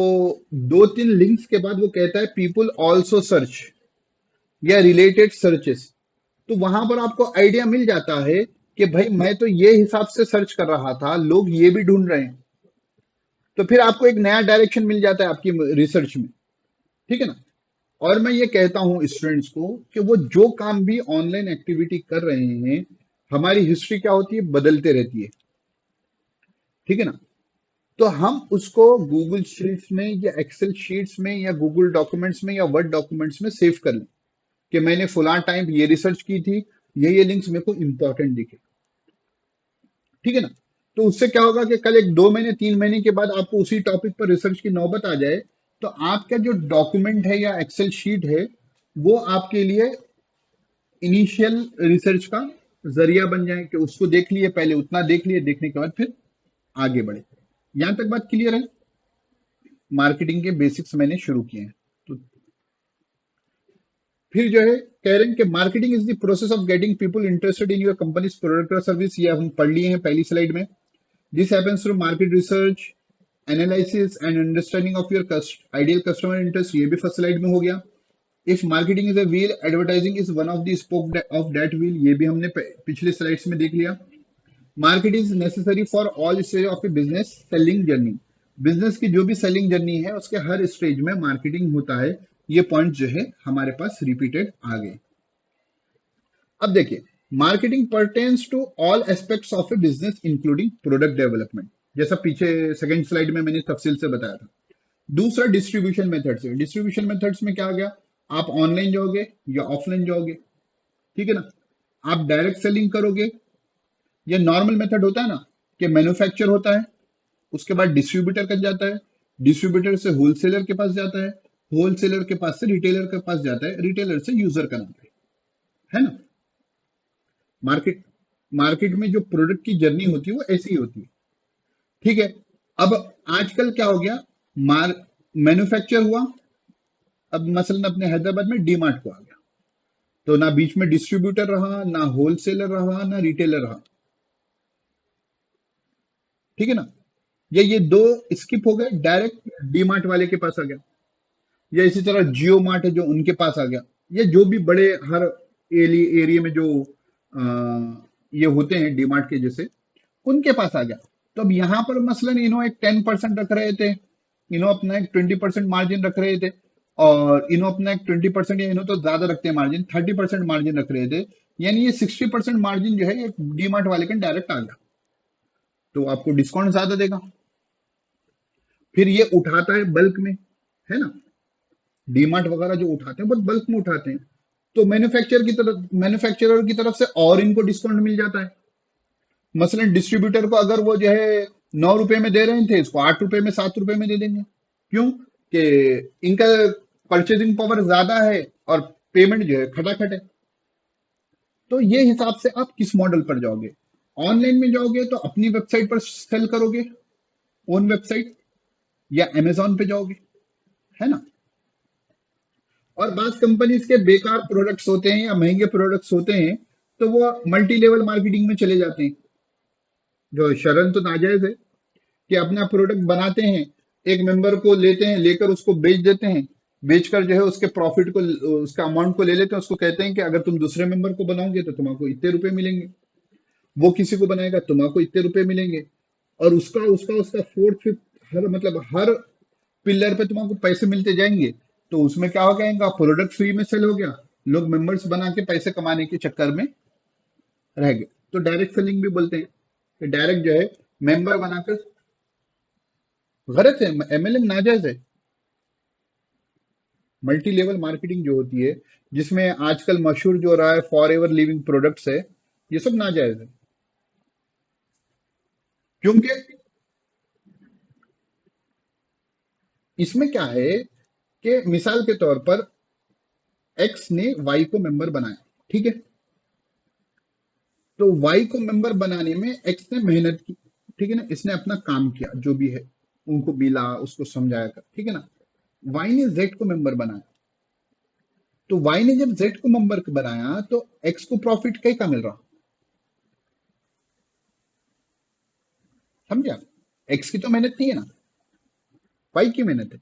2-3 लिंक्स के बाद वो कहता है पीपुल ऑल्सो सर्च या रिलेटेड सर्चेस। तो वहां पर आपको आइडिया मिल जाता है कि भाई मैं तो ये हिसाब से सर्च कर रहा था, लोग ये भी ढूंढ रहे हैं। तो फिर आपको एक नया डायरेक्शन मिल जाता है आपकी रिसर्च में। ठीक है ना। और मैं ये कहता हूं स्टूडेंट्स को कि वो जो काम भी ऑनलाइन एक्टिविटी कर रहे हैं, हमारी हिस्ट्री क्या होती है, बदलते रहती है। ठीक है ना। तो हम उसको गूगल शीट्स में या एक्सेल शीट्स में या गूगल डॉक्यूमेंट्स में या वर्ड डॉक्यूमेंट्स में सेव कर लें कि मैंने फुला टाइम ये रिसर्च की थी, ये लिंक्स मेरे को इंपॉर्टेंट दिखे। ठीक है ना। तो उससे क्या होगा कि कल एक 2 महीने 3 महीने के बाद आपको उसी टॉपिक पर रिसर्च की नौबत आ जाए तो आपका जो डॉक्यूमेंट है या एक्सेल शीट है वो आपके लिए इनिशियल रिसर्च का जरिया बन जाए कि उसको देख लिए, पहले उतना देख लिए, देखने के बाद फिर आगे बढ़े। यहां तक बात क्लियर है। मार्केटिंग के बेसिक्स मैंने शुरू किए हैं। तो फिर जो है कह रहे हैं कि marketing is the process of getting people interested in your companies product और सर्विस। ये हम पढ़ लिए हैं पहली स्लाइड में। This happens through market research, analysis and understanding of your ideal customer interest. ये भी फर्स्ट स्लाइड में हो गया। If marketing is a wheel, advertising is one of the spoke of that wheel. ये भी हमने पिछले स्लाइड्स में देख लिया। Market is necessary for all stage of a business selling journey. Business की जो भी सेलिंग जर्नी है उसके हर स्टेज में मार्केटिंग होता है। ये पॉइंट जो है हमारे पास रिपीटेड आ गए। अब देखिए, marketing pertains to all aspects of a business including product development, जैसा पीछे सेकंड स्लाइड में मैंने तफसील से बताया था। दूसरा डिस्ट्रीब्यूशन मेथड्स है। डिस्ट्रीब्यूशन मेथड्स में क्या आ गया, आप ऑनलाइन जाओगे या ऑफलाइन जाओगे। ठीक है ना। आप डायरेक्ट सेलिंग करोगे, ये नॉर्मल मेथड होता है ना कि मैन्युफैक्चर होता है, उसके बाद डिस्ट्रीब्यूटर कर जाता है, डिस्ट्रीब्यूटर से होलसेलर के पास जाता है, होलसेलर के पास से रिटेलर के पास जाता है, रिटेलर से यूजर का नाम है ना। मार्केट मार्केट में जो प्रोडक्ट की जर्नी होती है वो ऐसी ही होती है। ठीक है। अब आजकल क्या हो गया, मार मैन्युफैक्चर हुआ, अब मसलन अपने हैदराबाद में डीमार्ट को आ गया, तो ना बीच में डिस्ट्रीब्यूटर रहा, ना होलसेलर रहा, ना रिटेलर रहा। ठीक है ना। ये दो स्किप हो गए, डायरेक्ट डीमार्ट वाले के पास आ गया। या इसी तरह जियो मार्ट है जो उनके पास आ गया। ये जो भी बड़े हर एरिया में जो आ, ये होते हैं डीमार्ट के जैसे, उनके पास आ गया। तो अब यहां पर मसलन इन्हों एक 10% रख रहे थे, इन्हों अपना एक 20% मार्जिन रख रहे थे, और इन्हों अपना एक 20% या इन्हों तो ज्यादा रखते हैं मार्जिन, 30% मार्जिन रख रहे थे। यानी ये 60% मार्जिन जो है ये डीमार्ट वाले का डायरेक्ट आ गया, तो आपको डिस्काउंट ज्यादा देगा। फिर ये उठाता है बल्क में, है ना। डीमार्ट वगैरह जो उठाते हैं बहुत बल्क में उठाते हैं, तो मैन्युफैक्चरर की तरफ से और इनको डिस्काउंट मिल जाता है। मसलन डिस्ट्रीब्यूटर को अगर वो जो है 9 रुपए में दे रहे थे, इसको 8 रुपए में 7 रुपए में दे देंगे। क्यों कि इनका परचेजिंग पावर ज्यादा है और पेमेंट जो है खटाखट है। तो ये हिसाब से आप किस मॉडल पर जाओगे। ऑनलाइन में जाओगे तो अपनी वेबसाइट पर सेल करोगे, ओन वेबसाइट, या अमेजोन पे जाओगे, है ना। और बास कंपनीज के बेकार प्रोडक्ट्स होते हैं या महंगे प्रोडक्ट्स होते हैं, तो वो मल्टी लेवल मार्केटिंग में चले जाते हैं। जो शरण तो नाजायज है कि अपना प्रोडक्ट बनाते हैं, एक मेंबर को लेते हैं, लेकर उसको बेच देते हैं, बेचकर जो है उसके प्रॉफिट को, उसका अमाउंट को ले लेते हैं, उसको कहते हैं कि अगर तुम दूसरे मेंबर को बनाओगे तो तुमको इतने रुपए मिलेंगे, वो किसी को बनाएगा तुमको इतने रुपए मिलेंगे। और उसका उसका उसका फोर्थ फिफ्थ, हर मतलब हर पिलर पे तुमको पैसे मिलते जाएंगे। तो उसमें क्या हो जाएगा, प्रोडक्ट फ्री में सेल हो गया, लोग मेंबर्स बना के पैसे कमाने के चक्कर में रह गए। तो डायरेक्ट सेलिंग भी बोलते हैं कि डायरेक्ट जो है मेंबर बनाकर, गलत है, एमएलएम नाजायज है। मल्टी लेवल मार्केटिंग जो होती है, जिसमें आजकल मशहूर जो रहा है फॉर एवर लिविंग प्रोडक्ट्स है, ये सब नाजायज है। क्योंकि इसमें क्या है कि मिसाल के तौर पर एक्स ने वाई को मेंबर बनाया, ठीक है। तो वाई को मेंबर बनाने में एक्स ने मेहनत की, ठीक है ना, इसने अपना काम किया जो भी है, उनको मिला, उसको समझाया कर, ठीक है ना। वाई ने जेड को मेंबर बनाया। तो वाई ने जब जेड को मेंबर बनाया तो एक्स को प्रॉफिट कई का मिल रहा, समझा। एक्स की तो मेहनत नहीं है ना, वाई की मेहनत है।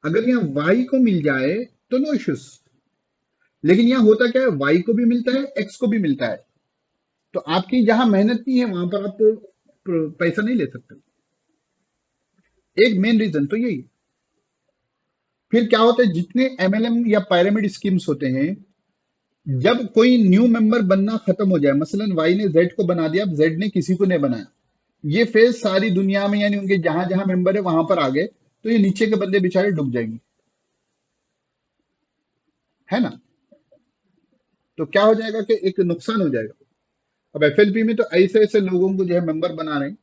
अगर यहाँ वाई को मिल जाए तो नो इश्यूज। लेकिन यहाँ होता क्या है, वाई को भी मिलता है, एक्स को भी मिलता है। तो आपकी जहां मेहनत नहीं है वहां पर आप पैसा नहीं ले सकते। एक मेन रीजन तो यही है। फिर क्या होता है, जितने एमएलएम या पिरामिड स्कीम्स होते हैं, जब कोई न्यू मेंबर बनना खत्म हो जाए, मसलन वाई ने जेड को बना दिया, अब जेड ने किसी को नहीं बनाया, ये फेज सारी दुनिया में यानी उनके जहां जहां मेंबर है वहां पर आ गए, तो ये नीचे के बंदे बेचारे डूब जाएंगे, है ना। तो क्या हो जाएगा कि एक नुकसान हो जाएगा। अब एफएलपी में तो ऐसे ऐसे लोगों को जो है मेंबर बना रहे हैं,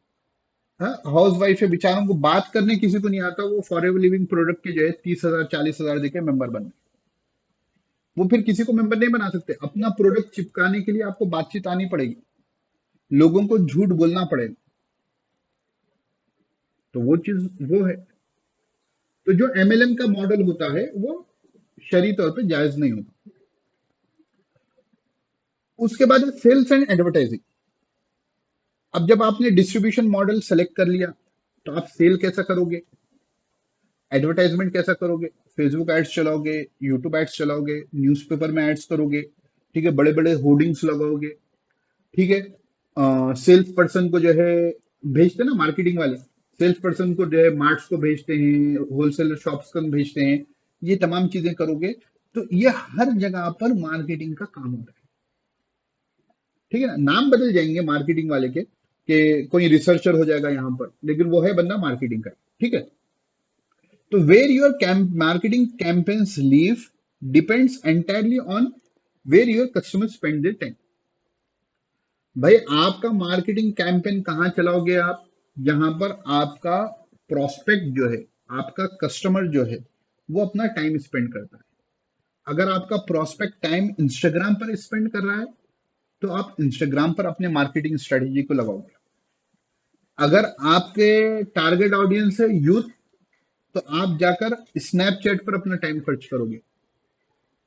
हाँ, हाउस वाइफ है, बेचारों को बात करने किसी को नहीं आता, वो फॉर एवर लिविंग प्रोडक्ट के जो है 30,000 40,000 देके मेंबर बन गए। वो फिर किसी को मेंबर नहीं बना सकते। अपना प्रोडक्ट चिपकाने के लिए आपको बातचीत आनी पड़ेगी, लोगों को झूठ बोलना पड़ेगा। तो वो चीज वो है। तो जो एमएलएम का मॉडल होता है वो शरई तौर पे जायज नहीं होता। उसके बाद सेल्स एंड एडवर्टाइजिंग। अब जब आपने डिस्ट्रीब्यूशन मॉडल सेलेक्ट कर लिया, तो आप सेल कैसा करोगे, एडवर्टाइजमेंट कैसा करोगे। फेसबुक एड्स चलाओगे, यूट्यूब एड्स चलाओगे, न्यूज़पेपर में एड्स करोगे, ठीक है, बड़े बड़े होर्डिंग्स लगाओगे, ठीक है। सेल्स पर्सन को जो है भेजते हैं ना मार्केटिंग वाले, सेल्स पर्सन को जो है मार्ट्स को भेजते हैं, होलसेलर शॉप्स को भेजते हैं, ये तमाम चीजें करोगे। तो ये हर जगह पर मार्केटिंग का काम होता है, ठीक है ना। नाम बदल जाएंगे मार्केटिंग वाले के, कि कोई रिसर्चर हो जाएगा यहाँ पर, लेकिन वो है बंदा मार्केटिंग का, ठीक है। तो where your marketing campaigns live depends entirely on where your customer spend their time. भाई आपका मार्केटिंग कैंपेन कहाँ चलाओगे आप, जहां पर आपका प्रोस्पेक्ट जो है, आपका कस्टमर जो है, वो अपना टाइम स्पेंड करता है। अगर आपका प्रोस्पेक्ट टाइम इंस्टाग्राम पर स्पेंड कर रहा है, तो आप इंस्टाग्राम पर अपने मार्केटिंग स्ट्रेटेजी को लगाओगे। अगर आपके टारगेट ऑडियंस है यूथ, तो आप जाकर स्नैपचैट पर अपना टाइम खर्च करोगे।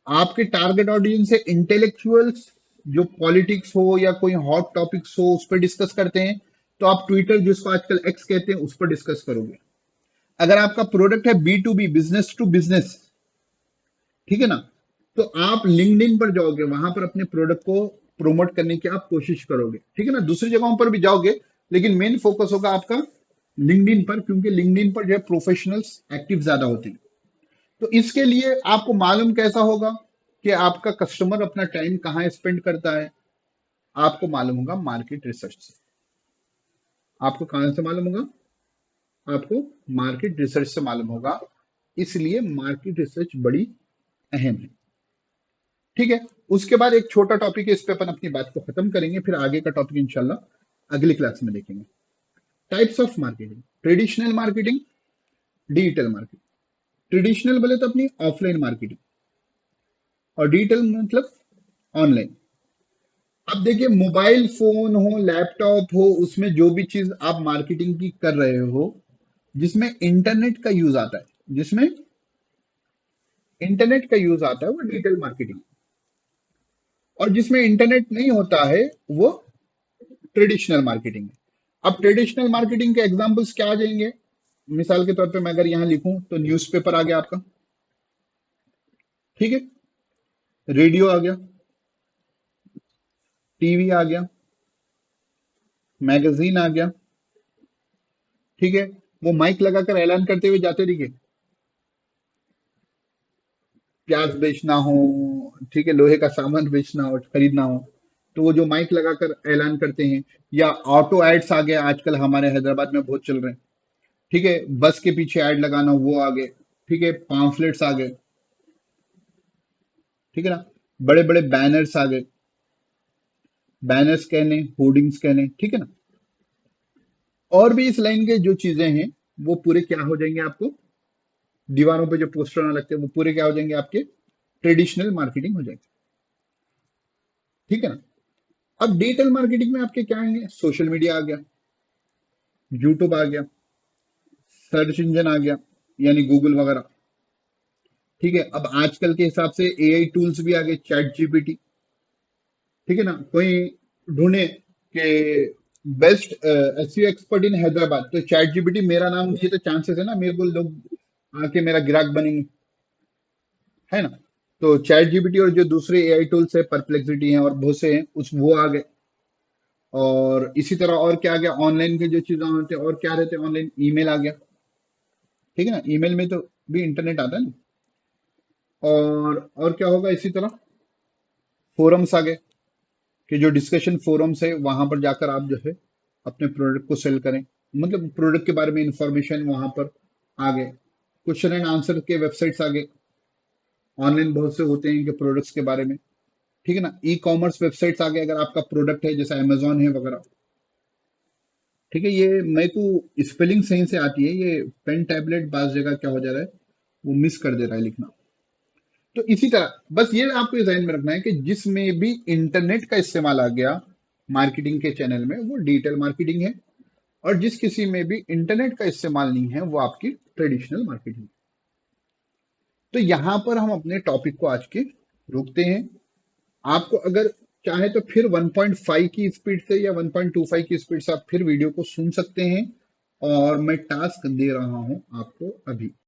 आपके टारगेट ऑडियंस है इंटेलेक्चुअल्स, जो पॉलिटिक्स हो या कोई हॉट टॉपिक्स हो उस पर डिस्कस करते हैं, तो आप ट्विटर, जिसको आजकल एक्स कहते हैं, उस पर डिस्कस करोगे। अगर आपका प्रोडक्ट है B to B, business to business, ठीक है ना, तो आप लिंक्डइन पर जाओगे, वहां पर अपने प्रोडक्ट को प्रमोट करने की आप कोशिश करोगे, ठीक है ना। दूसरी जगहों पर भी जाओगे, लेकिन मेन फोकस होगा आपका लिंक्डइन पर, क्योंकि लिंक्डइन पर जो है प्रोफेशनल्स एक्टिव ज्यादा होते हैं। तो इसके लिए आपको मालूम कैसा होगा कि आपका कस्टमर अपना टाइम कहाँ स्पेंड करता है, आपको मालूम होगा मार्केट रिसर्च से। आपको कहां से मालूम होगा, आपको मार्केट रिसर्च से मालूम होगा। इसलिए मार्केट रिसर्च बड़ी अहम है, ठीक है। उसके बाद एक छोटा टॉपिक है, इस पे अपन अपनी बात को खत्म करेंगे, फिर आगे का टॉपिक इंशाल्लाह अगली क्लास में देखेंगे। Types of marketing, traditional marketing, digital marketing. Traditional बोले तो अपनी ऑफलाइन मार्केटिंग, और डिजिटल मतलब ऑनलाइन। अब देखिए, मोबाइल फोन हो, लैपटॉप हो, उसमें जो भी चीज आप मार्केटिंग की कर रहे हो, जिसमें इंटरनेट का यूज आता है, जिसमें इंटरनेट का यूज आता है, वो डिजिटल मार्केटिंग। और जिसमें इंटरनेट नहीं होता है, वो ट्रेडिशनल मार्केटिंग है। अब ट्रेडिशनल मार्केटिंग के एग्जांपल्स क्या आ जाएंगे? मिसाल के तौर पे मैं अगर यहां लिखूं तो न्यूज़पेपर आ गया आपका, ठीक है, रेडियो आ गया, टीवी आ गया, मैगजीन आ गया, ठीक है। वो माइक लगाकर ऐलान करते हुए जाते रहिए, प्याज बेचना हो, ठीक है, लोहे का सामान बेचना हो, खरीदना हो, तो वो जो माइक लगाकर ऐलान करते हैं। या ऑटो एड्स आ गए, आजकल हमारे हैदराबाद में बहुत चल रहे हैं, ठीक है, बस के पीछे ऐड लगाना, वो आ गए, ठीक है, पॉम्फलेट्स आ गए, ठीक है ना, बड़े बड़े बैनर्स आ गए, बैनर्स कहने, होर्डिंग्स कहने, ठीक है ना। और भी इस लाइन के जो चीजें हैं, वो पूरे क्या हो जाएंगे आपको, दीवारों पे जो पोस्टर लगते हैं, वो पूरे क्या हो जाएंगे आपके, ट्रेडिशनल मार्केटिंग हो जाएगी, ठीक है ना। अब डिजिटल मार्केटिंग में आपके क्या आएंगे, सोशल मीडिया आ गया, यूट्यूब आ गया, सर्च इंजन आ गया, यानी गूगल वगैरह, ठीक है। अब आजकल के हिसाब से एआई टूल्स भी आ गए, चैट जीपीटी, ठीक है ना। कोई ढूंढे कि best SEO expert in Hyderabad, तो चैट जीपीटी मेरा नाम दिए तो चांसेस है ना मेरे को लोग आके मेरा ग्राहक बनेंगे, है ना। तो चैट जीपीटी और जो दूसरे एआई टूल्स है, परप्लेक्सिटी है और बहुत से हैं, उस वो आ गए। और इसी तरह और क्या आ गया, ऑनलाइन के जो चीजें होते हैं और क्या रहते हैं ऑनलाइन, ईमेल आ गया, ठीक है ना, ईमेल में तो भी इंटरनेट आता है ना। और क्या होगा, इसी तरह फोरम्स आ गए, कि जो डिस्कशन फोरम्स है वहां पर जाकर आप जो है अपने प्रोडक्ट को सेल करें, मतलब प्रोडक्ट के बारे में इंफॉर्मेशन वहां पर आ गए। क्वेश्चन एंड आंसर के वेबसाइट्स आ गए, ऑनलाइन बहुत से होते हैं इनके प्रोडक्ट्स के बारे में, ठीक है ना। ई कॉमर्स वेबसाइट्स आ गए, अगर आपका प्रोडक्ट है जैसा अमेजोन है वगैरह, ठीक है। ये मेरे को स्पेलिंग सही से आती है, ये पेन टैबलेट बाज जगह क्या हो जा रहा है, वो मिस कर दे रहा है लिखना। तो इसी तरह बस ये आपको ध्यान में रखना है कि जिसमें भी इंटरनेट का इस्तेमाल आ गया मार्केटिंग के चैनल में, वो डिजिटल मार्केटिंग है। और जिस किसी में भी इंटरनेट का इस्तेमाल नहीं है, वो आपकी ट्रेडिशनल मार्केटिंग है। तो यहां पर हम अपने टॉपिक को आज के रोकते हैं। आपको अगर चाहे तो फिर 1.5 की स्पीड से या 1.25 की स्पीड से आप फिर वीडियो को सुन सकते हैं। और मैं टास्क दे रहा हूं आपको अभी।